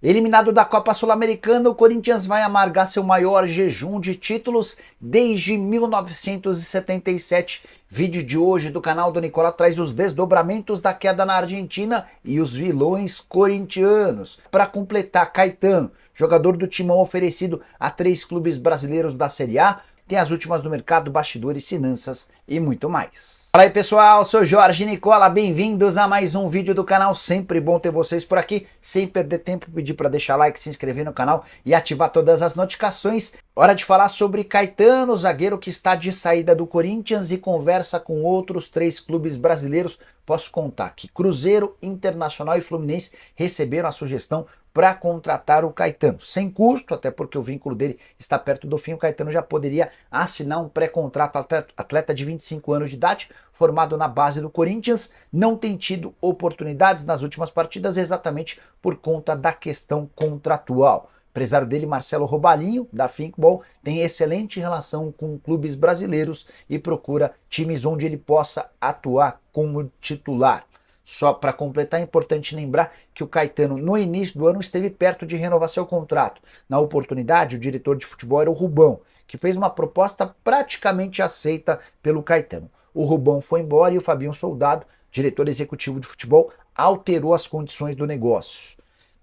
Eliminado da Copa Sul-Americana, o Corinthians vai amargar seu maior jejum de títulos desde 1977. Vídeo de hoje do canal do Nicola traz os desdobramentos da queda na Argentina e os vilões corintianos. Para completar, Caetano, jogador do Timão oferecido a 3 clubes brasileiros da Série A, tem as últimas do mercado, bastidores, finanças e muito mais. Fala aí pessoal, sou Jorge Nicola, bem-vindos a mais um vídeo do canal, sempre bom ter vocês por aqui, sem perder tempo, pedir para deixar like, se inscrever no canal e ativar todas as notificações. Hora de falar sobre Caetano, zagueiro que está de saída do Corinthians e conversa com outros 3 clubes brasileiros. Posso contar que Cruzeiro, Internacional e Fluminense receberam a sugestão para contratar o Caetano, sem custo, até porque o vínculo dele está perto do fim. O Caetano já poderia assinar um pré-contrato. Atleta de 25 anos de idade, formado na base do Corinthians, não tem tido oportunidades nas últimas partidas exatamente por conta da questão contratual. O empresário dele, Marcelo Robalinho, da Thinkball, tem excelente relação com clubes brasileiros e procura times onde ele possa atuar como titular. Só para completar, é importante lembrar que o Caetano, no início do ano, esteve perto de renovar seu contrato. Na oportunidade, o diretor de futebol era o Rubão, que fez uma proposta praticamente aceita pelo Caetano. O Rubão foi embora e o Fabinho Soldado, diretor executivo de futebol, alterou as condições do negócio.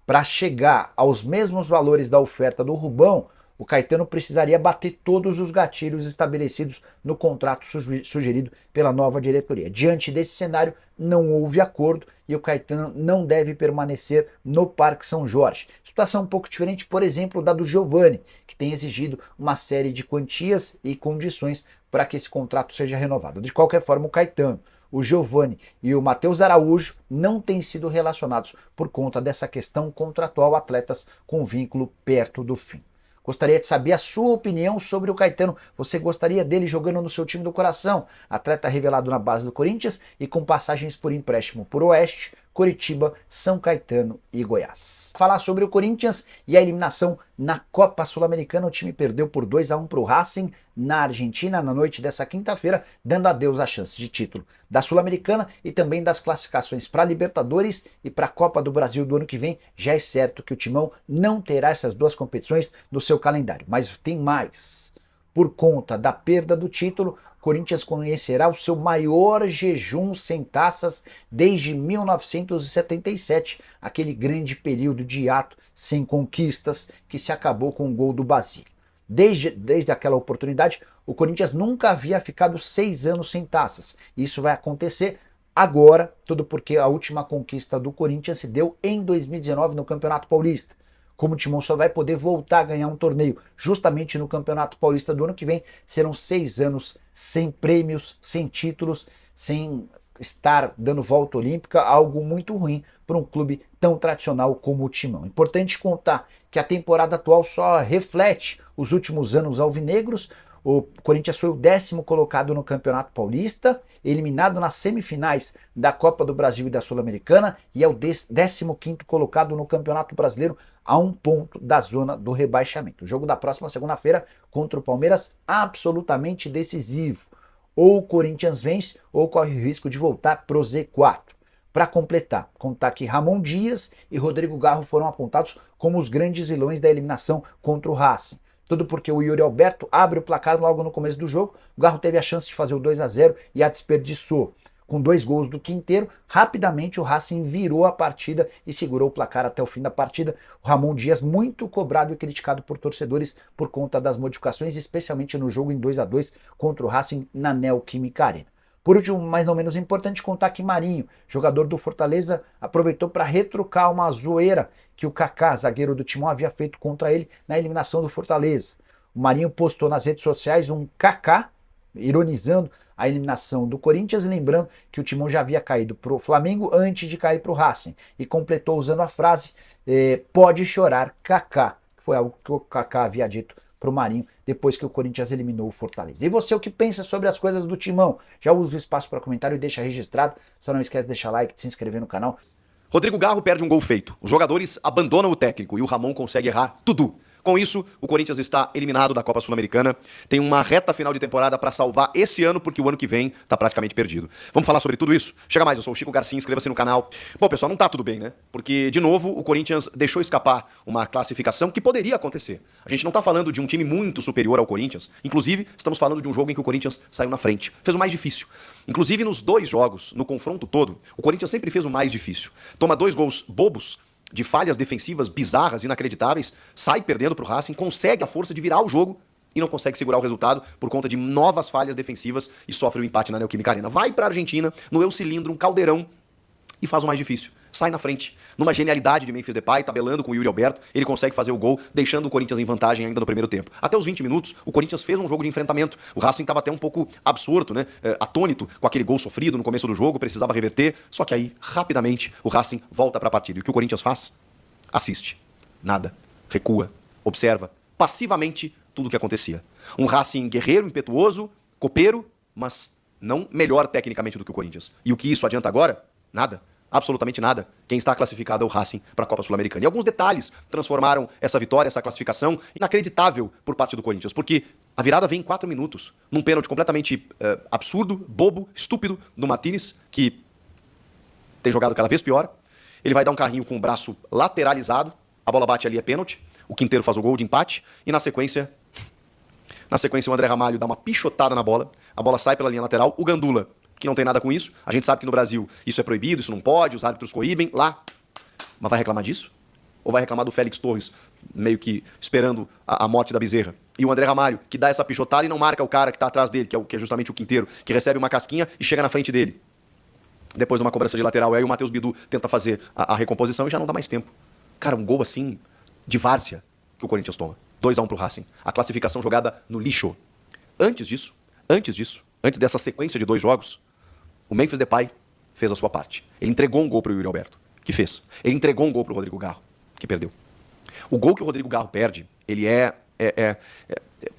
Para chegar aos mesmos valores da oferta do Rubão, o Caetano precisaria bater todos os gatilhos estabelecidos no contrato sugerido pela nova diretoria. Diante desse cenário, não houve acordo e o Caetano não deve permanecer no Parque São Jorge. Situação um pouco diferente, por exemplo, da do Giovani, que tem exigido uma série de quantias e condições para que esse contrato seja renovado. De qualquer forma, o Caetano, o Giovani e o Matheus Araújo não têm sido relacionados por conta dessa questão contratual, atletas com vínculo perto do fim. Gostaria de saber a sua opinião sobre o Caetano. Você gostaria dele jogando no seu time do coração? Atleta revelado na base do Corinthians e com passagens por empréstimo por Oeste, Coritiba, São Caetano e Goiás. Falar sobre o Corinthians e a eliminação na Copa Sul-Americana. O time perdeu por 2-1 para o Racing na Argentina na noite dessa quinta-feira, dando adeus à chance de título da Sul-Americana e também das classificações para a Libertadores e para a Copa do Brasil do ano que vem. Já é certo que o Timão não terá essas duas competições no seu calendário, mas tem mais. Por conta da perda do título, Corinthians conhecerá o seu maior jejum sem taças desde 1977, aquele grande período de hiato sem conquistas que se acabou com o gol do Basílio. Desde aquela oportunidade, o Corinthians nunca havia ficado 6 anos sem taças. Isso vai acontecer agora, tudo porque a última conquista do Corinthians se deu em 2019 no Campeonato Paulista. Como o Timão só vai poder voltar a ganhar um torneio justamente no Campeonato Paulista do ano que vem, serão 6 anos sem prêmios, sem títulos, sem estar dando volta olímpica, algo muito ruim para um clube tão tradicional como o Timão. Importante contar que a temporada atual só reflete os últimos anos alvinegros. O Corinthians foi o 10º colocado no Campeonato Paulista, eliminado nas semifinais da Copa do Brasil e da Sul-Americana, e é o 15º colocado no Campeonato Brasileiro, a 1 ponto da zona do rebaixamento. O jogo da próxima segunda-feira contra o Palmeiras, absolutamente decisivo. Ou o Corinthians vence ou corre o risco de voltar pro Z4. Para completar, contar que Ramon Dias e Rodrigo Garro foram apontados como os grandes vilões da eliminação contra o Racing. Tudo porque o Yuri Alberto abre o placar logo no começo do jogo, o Garro teve a chance de fazer o 2-0 e a desperdiçou. Com 2 gols do Quinteiro, rapidamente o Racing virou a partida e segurou o placar até o fim da partida. O Ramon Dias muito cobrado e criticado por torcedores por conta das modificações, especialmente no jogo em 2-2 contra o Racing na Neoquímica Arena. Por último, mas não menos importante, contar que Marinho, jogador do Fortaleza, aproveitou para retrucar uma zoeira que o Kaká, zagueiro do Timão, havia feito contra ele na eliminação do Fortaleza. O Marinho postou nas redes sociais um Kaká, ironizando a eliminação do Corinthians, lembrando que o Timão já havia caído para o Flamengo antes de cair para o Racing, e completou usando a frase pode chorar Kaká, que foi algo que o Kaká havia dito para o Marinho depois que o Corinthians eliminou o Fortaleza. E você, o que pensa sobre as coisas do Timão? Já usa o espaço para comentário e deixa registrado, só não esquece de deixar like, de se inscrever no canal. Rodrigo Garro perde um gol feito, os jogadores abandonam o técnico e o Ramon consegue errar tudo. Com isso, o Corinthians está eliminado da Copa Sul-Americana, tem uma reta final de temporada para salvar esse ano, porque o ano que vem está praticamente perdido. Vamos falar sobre tudo isso? Chega mais, eu sou o Chico Garcia, inscreva-se no canal. Bom, pessoal, não tá tudo bem, né? Porque, de novo, o Corinthians deixou escapar uma classificação que poderia acontecer. A gente não tá falando de um time muito superior ao Corinthians, inclusive, estamos falando de um jogo em que o Corinthians saiu na frente, fez o mais difícil. Inclusive, nos 2 jogos, no confronto todo, o Corinthians sempre fez o mais difícil. Toma 2 gols bobos, de falhas defensivas bizarras, inacreditáveis, sai perdendo pro Racing, consegue a força de virar o jogo e não consegue segurar o resultado por conta de novas falhas defensivas e sofre o empate na Neoquímica Arena. Vai pra Argentina, no El Cilindro, um caldeirão, e faz o mais difícil. Sai na frente. Numa genialidade de Memphis Depay, tabelando com o Yuri Alberto, ele consegue fazer o gol, deixando o Corinthians em vantagem ainda no primeiro tempo. Até os 20 minutos, o Corinthians fez um jogo de enfrentamento. O Racing estava até um pouco absorto, né? Atônito com aquele gol sofrido no começo do jogo, precisava reverter. Só que aí, rapidamente, o Racing volta para a partida. E o que o Corinthians faz? Assiste. Nada. Recua. Observa. Passivamente tudo o que acontecia. Um Racing guerreiro, impetuoso, copeiro, mas não melhor tecnicamente do que o Corinthians. E o que isso adianta agora? Nada. Absolutamente nada. Quem está classificado é o Racing para a Copa Sul-Americana. E alguns detalhes transformaram essa vitória, essa classificação, inacreditável por parte do Corinthians. Porque a virada vem em 4 minutos. Num pênalti completamente absurdo, bobo, estúpido do Martínez, que tem jogado cada vez pior. Ele vai dar um carrinho com o braço lateralizado. A bola bate ali, é pênalti. O Quinteiro faz o gol de empate. E na sequência, o André Ramalho dá uma pichotada na bola. A bola sai pela linha lateral. O Gandula, que não tem nada com isso. A gente sabe que no Brasil isso é proibido, isso não pode, os árbitros coíbem. Lá, mas vai reclamar disso? Ou vai reclamar do Félix Torres, meio que esperando a morte da Bezerra? E o André Ramalho, que dá essa pichotada e não marca o cara que tá atrás dele, que é justamente o Quinteiro, que recebe uma casquinha e chega na frente dele. Depois de uma cobrança de lateral, aí o Matheus Bidu tenta fazer a recomposição e já não dá mais tempo. Cara, um gol assim, de várzea, que o Corinthians toma. 2-1 pro Racing. A classificação jogada no lixo. Antes dessa sequência de 2 jogos, o Memphis Depay fez a sua parte. Ele entregou um gol pro Yuri Alberto, que fez. Ele entregou um gol pro Rodrigo Garro, que perdeu. O gol que o Rodrigo Garro perde, ele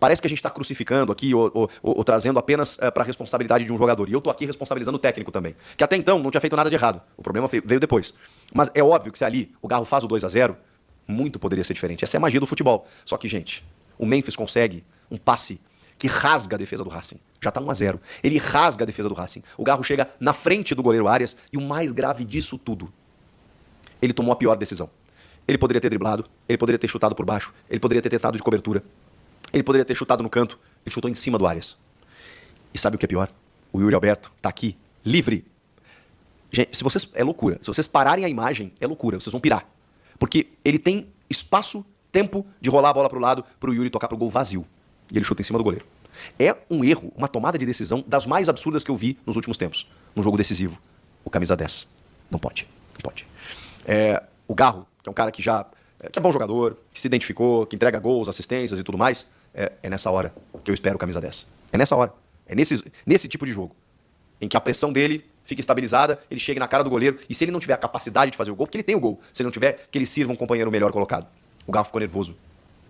parece que a gente está crucificando aqui ou trazendo apenas para a responsabilidade de um jogador. E eu estou aqui responsabilizando o técnico também, que até então não tinha feito nada de errado. O problema veio depois. Mas é óbvio que se ali o Garro faz o 2-0, muito poderia ser diferente. Essa é a magia do futebol. Só que, gente, o Memphis consegue um passe que rasga a defesa do Racing. Já tá 1-0. Ele rasga a defesa do Racing. O Garro chega na frente do goleiro Arias e o mais grave disso tudo, ele tomou a pior decisão. Ele poderia ter driblado, ele poderia ter chutado por baixo, ele poderia ter tentado de cobertura, ele poderia ter chutado no canto, ele chutou em cima do Arias. E sabe o que é pior? O Yuri Alberto tá aqui, livre. Gente, é loucura. Se vocês pararem a imagem, é loucura. Vocês vão pirar. Porque ele tem espaço, tempo de rolar a bola pro lado, pro Yuri tocar pro gol vazio. E ele chuta em cima do goleiro. É um erro, uma tomada de decisão das mais absurdas que eu vi nos últimos tempos. Num jogo decisivo. O camisa 10. Não pode. Não pode. O Garro, que é um cara que é bom jogador, que se identificou, que entrega gols, assistências e tudo mais, é nessa hora que eu espero o camisa 10. É nessa hora. É nesse tipo de jogo. Em que a pressão dele fica estabilizada, ele chega na cara do goleiro, e se ele não tiver a capacidade de fazer o gol, porque ele tem o gol, se ele não tiver, que ele sirva um companheiro melhor colocado. O Garro ficou nervoso.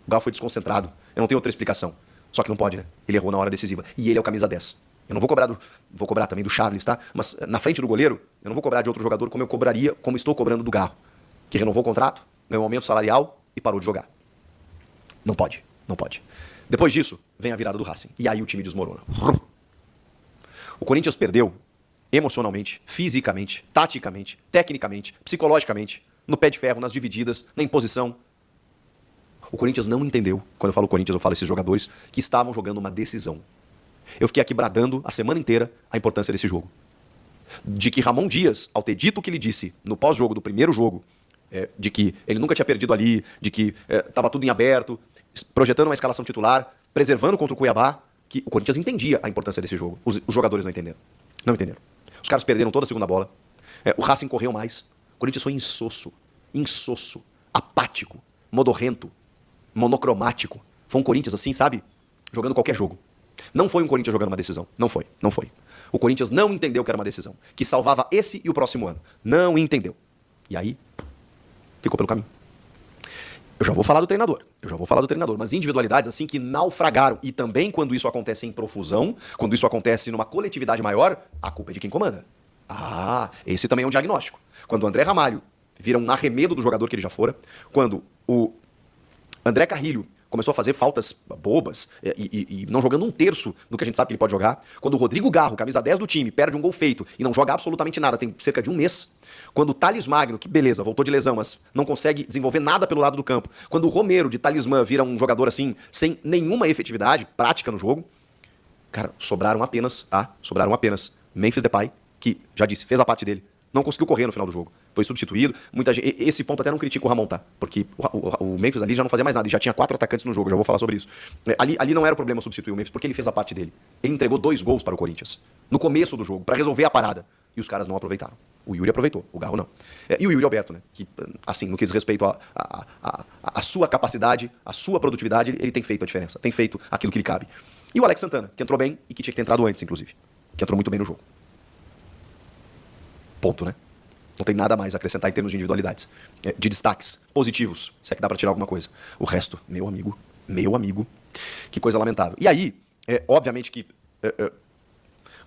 O Garro foi desconcentrado. Eu não tenho outra explicação. Só que não pode, né? Ele errou na hora decisiva. E ele é o camisa 10. Eu não vou cobrar vou cobrar também do Charles, tá? Mas na frente do goleiro, eu não vou cobrar de outro jogador como estou cobrando do Garro. Que renovou o contrato, ganhou um aumento salarial e parou de jogar. Não pode, não pode. Depois disso, vem a virada do Racing. E aí o time desmorona. O Corinthians perdeu emocionalmente, fisicamente, taticamente, tecnicamente, psicologicamente, no pé de ferro, nas divididas, na imposição. O Corinthians não entendeu, quando eu falo Corinthians, eu falo esses jogadores, que estavam jogando uma decisão. Eu fiquei aqui bradando a semana inteira a importância desse jogo. De que Ramon Dias, ao ter dito o que ele disse no pós-jogo do primeiro jogo, de que ele nunca tinha perdido ali, de que estava tudo em aberto, projetando uma escalação titular, preservando contra o Cuiabá, que o Corinthians entendia a importância desse jogo. Os jogadores não entenderam. Não entenderam. Os caras perderam toda a segunda bola. O Racing correu mais. O Corinthians foi insosso, apático, modorrento, monocromático. Foi um Corinthians assim, sabe? Jogando qualquer jogo. Não foi um Corinthians jogando uma decisão. Não foi. O Corinthians não entendeu que era uma decisão. Que salvava esse e o próximo ano. Não entendeu. E aí, ficou pelo caminho. Eu já vou falar do treinador, mas individualidades assim que naufragaram. E também quando isso acontece em profusão, quando isso acontece numa coletividade maior, a culpa é de quem comanda. Esse também é um diagnóstico. Quando o André Ramalho vira um arremedo do jogador que ele já fora, quando o André Carrilho começou a fazer faltas bobas e não jogando um terço do que a gente sabe que ele pode jogar. Quando o Rodrigo Garro, camisa 10 do time, perde um gol feito e não joga absolutamente nada, tem cerca de um mês. Quando o Thales Magno, que beleza, voltou de lesão, mas não consegue desenvolver nada pelo lado do campo. Quando o Romero, de talismã, vira um jogador assim, sem nenhuma efetividade prática no jogo. Cara, sobraram apenas Memphis Depay, que, já disse, fez a parte dele. Não conseguiu correr no final do jogo. Foi substituído. Muita gente, esse ponto até não critico o Ramon, tá? Porque o Memphis ali já não fazia mais nada. E já tinha 4 atacantes no jogo. Já vou falar sobre isso. Ali não era o problema substituir o Memphis, porque ele fez a parte dele. Ele entregou 2 gols para o Corinthians. No começo do jogo, para resolver a parada. E os caras não aproveitaram. O Yuri aproveitou, o Garro não. E o Yuri Alberto, né? Que, assim, no que diz respeito à sua capacidade, à sua produtividade, ele tem feito a diferença. Tem feito aquilo que lhe cabe. E o Alex Santana, que entrou bem e que tinha que ter entrado antes, inclusive. Que entrou muito bem no jogo. Ponto, né? Não tem nada mais a acrescentar em termos de individualidades. De destaques positivos, se é que dá pra tirar alguma coisa. O resto, meu amigo, que coisa lamentável. E aí, obviamente que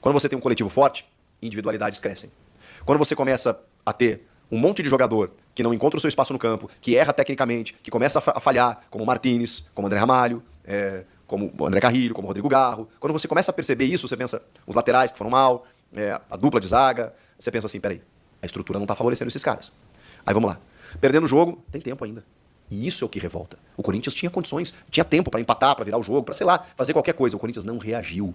quando você tem um coletivo forte, individualidades crescem. Quando você começa a ter um monte de jogador que não encontra o seu espaço no campo, que erra tecnicamente, que começa a falhar, como o Martínez, como o André Ramalho, como o André Carrilho, como o Rodrigo Garro. Quando você começa a perceber isso, você pensa, os laterais que foram mal, a dupla de zaga, você pensa assim, peraí, a estrutura não tá favorecendo esses caras. Aí vamos lá. Perdendo o jogo, tem tempo ainda. E isso é o que revolta. O Corinthians tinha condições, tinha tempo pra empatar, pra virar o jogo, pra, sei lá, fazer qualquer coisa. O Corinthians não reagiu.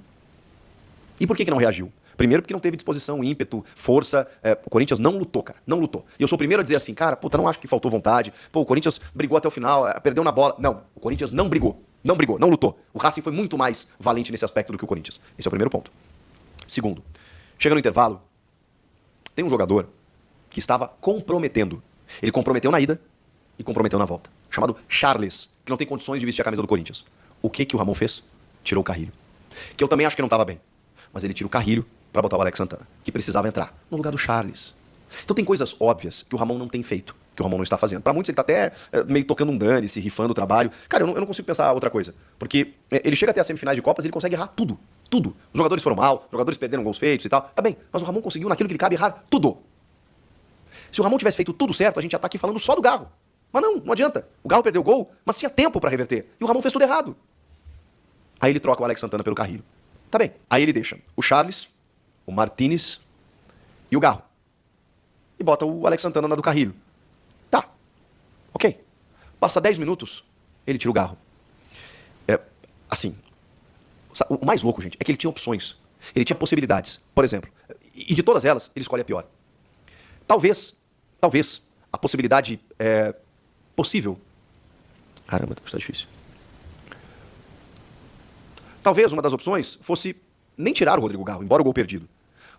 E por que não reagiu? Primeiro porque não teve disposição, ímpeto, força. O Corinthians não lutou, cara. Não lutou. E eu sou o primeiro a dizer assim, cara, puta, não acho que faltou vontade. Pô, o Corinthians brigou até o final, perdeu na bola. Não, o Corinthians não brigou. Não brigou, não lutou. O Racing foi muito mais valente nesse aspecto do que o Corinthians. Esse é o primeiro ponto. Segundo, chega no intervalo, tem um jogador que estava comprometendo. Ele comprometeu na ida e comprometeu na volta. Chamado Charles, que não tem condições de vestir a camisa do Corinthians. O que o Ramon fez? Tirou o Carrilho. Que eu também acho que não estava bem. Mas ele tira o Carrilho para botar o Alex Santana, que precisava entrar no lugar do Charles. Então tem coisas óbvias que o Ramon não tem feito, que o Ramon não está fazendo. Para muitos ele está até meio tocando um dane-se, rifando o trabalho. Cara, eu não consigo pensar outra coisa. Porque ele chega até as semifinais de Copas e ele consegue errar tudo. Tudo. Os jogadores foram mal, os jogadores perderam gols feitos e tal. Tá bem, mas o Ramon conseguiu naquilo que lhe cabe errar tudo. Se o Ramon tivesse feito tudo certo, a gente já tá aqui falando só do Garro. Mas não adianta. O Garro perdeu o gol, mas tinha tempo para reverter. E o Ramon fez tudo errado. Aí ele troca o Alex Santana pelo Carrilho. Tá bem. Aí ele deixa o Charles, o Martínez e o Garro. E bota o Alex Santana na do Carrilho. Tá. Ok. Passa 10 minutos, ele tira o Garro. Assim, o mais louco, gente, é que ele tinha opções. Ele tinha possibilidades. Por exemplo, e de todas elas, ele escolhe a pior. Talvez, a possibilidade possível. Caramba, está difícil. Talvez uma das opções fosse nem tirar o Rodrigo Garro, embora o gol perdido.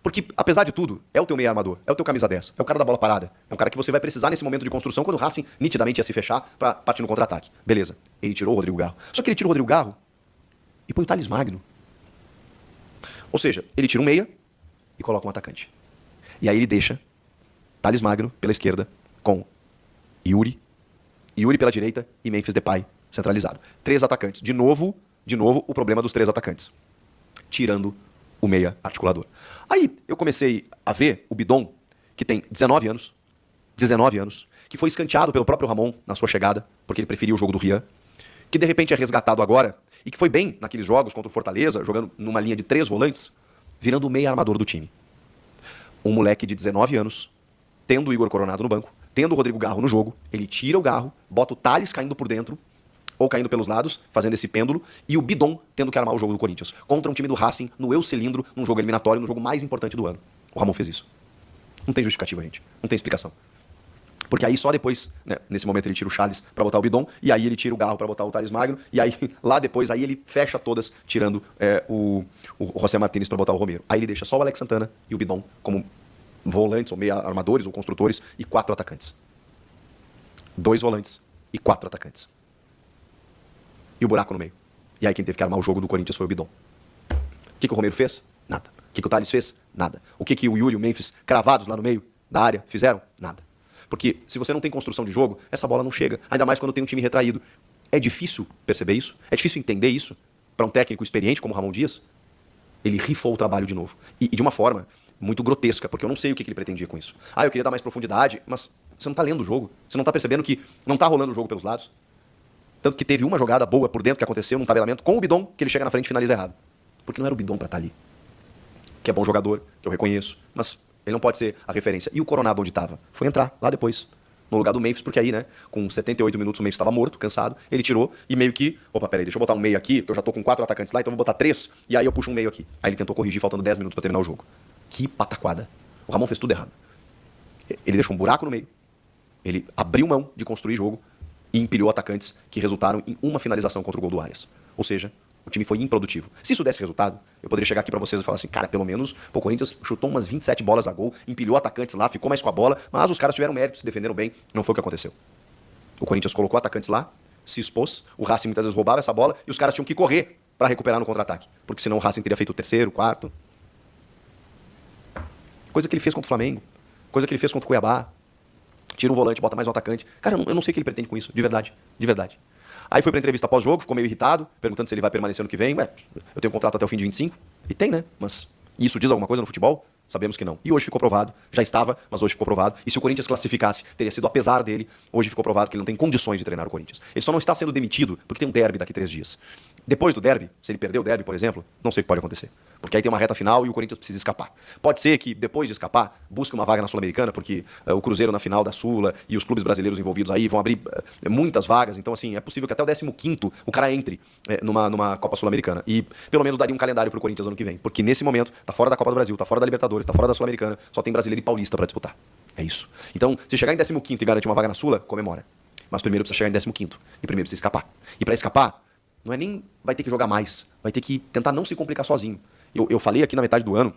Porque, apesar de tudo, é o teu meio armador, é o teu camisa 10, é o cara da bola parada, é um cara que você vai precisar nesse momento de construção quando o Racing nitidamente ia se fechar para partir no contra-ataque. Beleza, ele tirou o Rodrigo Garro. Só que ele tira o Rodrigo Garro e põe o Thales Magno. Ou seja, ele tira um meia e coloca um atacante. E aí ele deixa Thales Magno pela esquerda com Yuri pela direita e Memphis Depay centralizado. 3 atacantes. De novo, o problema dos 3 atacantes. Tirando o meia articulador. Aí eu comecei a ver o Bidon, que tem 19 anos, que foi escanteado pelo próprio Ramon na sua chegada, porque ele preferia o jogo do Rian, que de repente é resgatado agora, e que foi bem naqueles jogos contra o Fortaleza, jogando numa linha de 3 volantes, virando o meia armador do time. Um moleque de 19 anos, tendo o Igor Coronado no banco, tendo o Rodrigo Garro no jogo, ele tira o Garro, bota o Thales caindo por dentro, ou caindo pelos lados, fazendo esse pêndulo, e o Bidon tendo que armar o jogo do Corinthians. Contra um time do Racing, no Eu Cilindro, num jogo eliminatório, no jogo mais importante do ano. O Ramon fez isso. Não tem justificativa, gente. Não tem explicação. Porque aí só depois, né, nesse momento ele tira o Charles pra botar o Bidon, e aí ele tira o Garro pra botar o Thales Magno, e aí lá depois, aí ele fecha todas, tirando o José Martínez pra botar o Romero. Aí ele deixa só o Alex Santana e o Bidon como volantes, ou meia armadores, ou construtores, e 4 atacantes. 2 volantes e 4 atacantes. E o buraco no meio. E aí quem teve que armar o jogo do Corinthians foi o Bidon. O que o Romero fez? Nada. O que o Thales fez? Nada. O que o Yuri e o Memphis, cravados lá no meio da área, fizeram? Nada. Porque se você não tem construção de jogo, essa bola não chega. Ainda mais quando tem um time retraído. É difícil perceber isso? É difícil entender isso? Para um técnico experiente como o Ramon Dias? Ele rifou o trabalho de novo. E de uma forma muito grotesca, porque eu não sei o que ele pretendia com isso. Eu queria dar mais profundidade, mas você não tá lendo o jogo. Você não tá percebendo que não tá rolando o jogo pelos lados. Tanto que teve uma jogada boa por dentro que aconteceu num tabelamento com o Bidon, que ele chega na frente e finaliza errado. Porque não era o Bidon pra estar ali. Que é bom jogador, que eu reconheço, mas ele não pode ser a referência. E o Coronado onde estava? Foi entrar lá depois, no lugar do Memphis, porque aí, né, com 78 minutos o Memphis estava morto, cansado, ele tirou e meio que, opa, peraí, deixa eu botar um meio aqui, porque eu já tô com 4 atacantes lá, então eu vou botar 3, e aí eu puxo um meio aqui. Aí ele tentou corrigir faltando 10 minutos para terminar o jogo. Que pataquada. O Ramon fez tudo errado. Ele deixou um buraco no meio, ele abriu mão de construir jogo e empilhou atacantes que resultaram em uma finalização contra o gol do Arias. Ou seja, o time foi improdutivo. Se isso desse resultado, eu poderia chegar aqui pra vocês e falar assim, cara, pelo menos o Corinthians chutou umas 27 bolas a gol, empilhou atacantes lá, ficou mais com a bola, mas os caras tiveram mérito, se defenderam bem. Não foi o que aconteceu. O Corinthians colocou atacantes lá, se expôs, o Racing muitas vezes roubava essa bola e os caras tinham que correr pra recuperar no contra-ataque. Porque senão o Racing teria feito o terceiro, quarto. Coisa que ele fez contra o Flamengo. Coisa que ele fez contra o Cuiabá. Tira um volante, bota mais um atacante. Cara, eu não sei o que ele pretende com isso, de verdade. De verdade. Aí foi pra entrevista pós-jogo, ficou meio irritado, perguntando se ele vai permanecer no que vem. Ué, eu tenho um contrato até o fim de 25. E tem, né? Mas isso diz alguma coisa no futebol? Sabemos que não. E hoje ficou provado. Já estava, mas hoje ficou provado. E se o Corinthians classificasse, teria sido apesar dele. Hoje ficou provado que ele não tem condições de treinar o Corinthians. Ele só não está sendo demitido porque tem um derby daqui 3 dias. Depois do derby, se ele perder o derby, por exemplo, não sei o que pode acontecer. Porque aí tem uma reta final e o Corinthians precisa escapar. Pode ser que, depois de escapar, busque uma vaga na Sul-Americana, porque o Cruzeiro na final da Sula e os clubes brasileiros envolvidos aí vão abrir muitas vagas. Então, assim, é possível que até o 15º o cara entre numa Copa Sul-Americana. E pelo menos daria um calendário pro Corinthians ano que vem. Porque nesse momento, tá fora da Copa do Brasil, tá fora da Libertadores, tá fora da Sul-Americana, só tem brasileiro e paulista pra disputar. É isso. Então, se chegar em 15º e garantir uma vaga na Sula, comemora. Mas primeiro precisa chegar em 15º. E primeiro precisa escapar. E pra escapar, não é nem vai ter que jogar mais. Vai ter que tentar não se complicar sozinho. Eu falei aqui na metade do ano,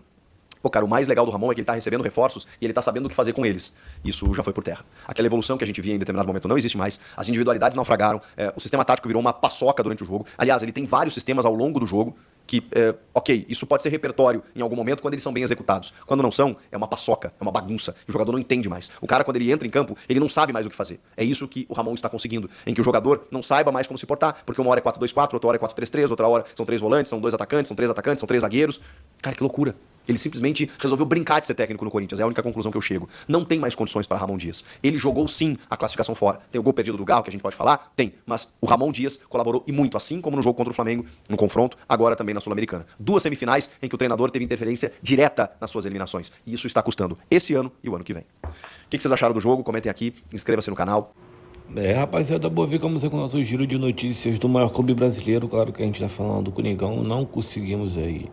pô, cara, o mais legal do Ramon é que ele tá recebendo reforços e ele tá sabendo o que fazer com eles. Isso já foi por terra. Aquela evolução que a gente via em determinado momento não existe mais. As individualidades naufragaram. O sistema tático virou uma paçoca durante o jogo. Aliás, ele tem vários sistemas ao longo do jogo que, ok, isso pode ser repertório em algum momento quando eles são bem executados. Quando não são, é uma paçoca, é uma bagunça. E o jogador não entende mais. O cara, quando ele entra em campo, ele não sabe mais o que fazer. É isso que o Ramon está conseguindo. Em que o jogador não saiba mais como se portar, porque uma hora é 4-2-4, outra hora é 4-3-3, outra hora são 3 volantes, são 2 atacantes, são 3 atacantes, são 3 zagueiros. Cara, que loucura. Ele simplesmente resolveu brincar de ser técnico no Corinthians. É a única conclusão que eu chego. Não tem mais condições para Ramon Dias. Ele jogou sim a classificação fora. Tem o gol perdido do Galo, que a gente pode falar? Tem. Mas o Ramon Dias colaborou e muito, assim como no jogo contra o Flamengo, no confronto, agora também na Sul-Americana. 2 semifinais em que o treinador teve interferência direta nas suas eliminações. E isso está custando esse ano e o ano que vem. O que vocês acharam do jogo? Comentem aqui, inscreva-se no canal. Rapaziada, boa ver como com o nosso giro de notícias do maior clube brasileiro. Claro que a gente tá falando do Coringão, não conseguimos aí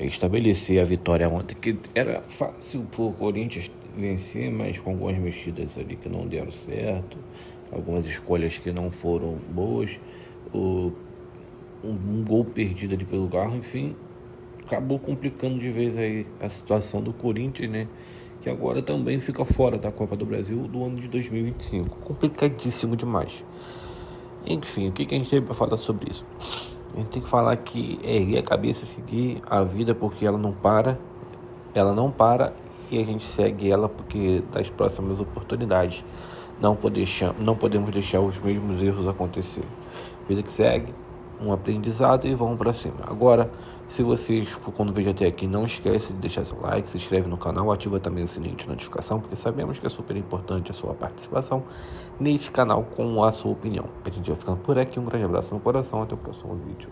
estabelecer a vitória ontem, que era fácil pro Corinthians vencer, mas com algumas mexidas ali que não deram certo, algumas escolhas que não foram boas, um gol perdido ali pelo Garro, enfim, acabou complicando de vez aí a situação do Corinthians, né? Que agora também fica fora da Copa do Brasil do ano de 2025. Complicadíssimo demais. Enfim, o que a gente tem para falar sobre isso? A gente tem que falar que erguer a cabeça e seguir a vida, porque ela não para, e a gente segue ela porque das próximas oportunidades não podemos deixar os mesmos erros acontecer. Vida que segue, um aprendizado e vamos para cima. Agora, se vocês for quando veio até aqui, não esquece de deixar seu like, se inscreve no canal, ativa também o sininho de notificação, porque sabemos que é super importante a sua participação neste canal com a sua opinião. A gente vai ficando por aqui, um grande abraço no coração, até o próximo vídeo.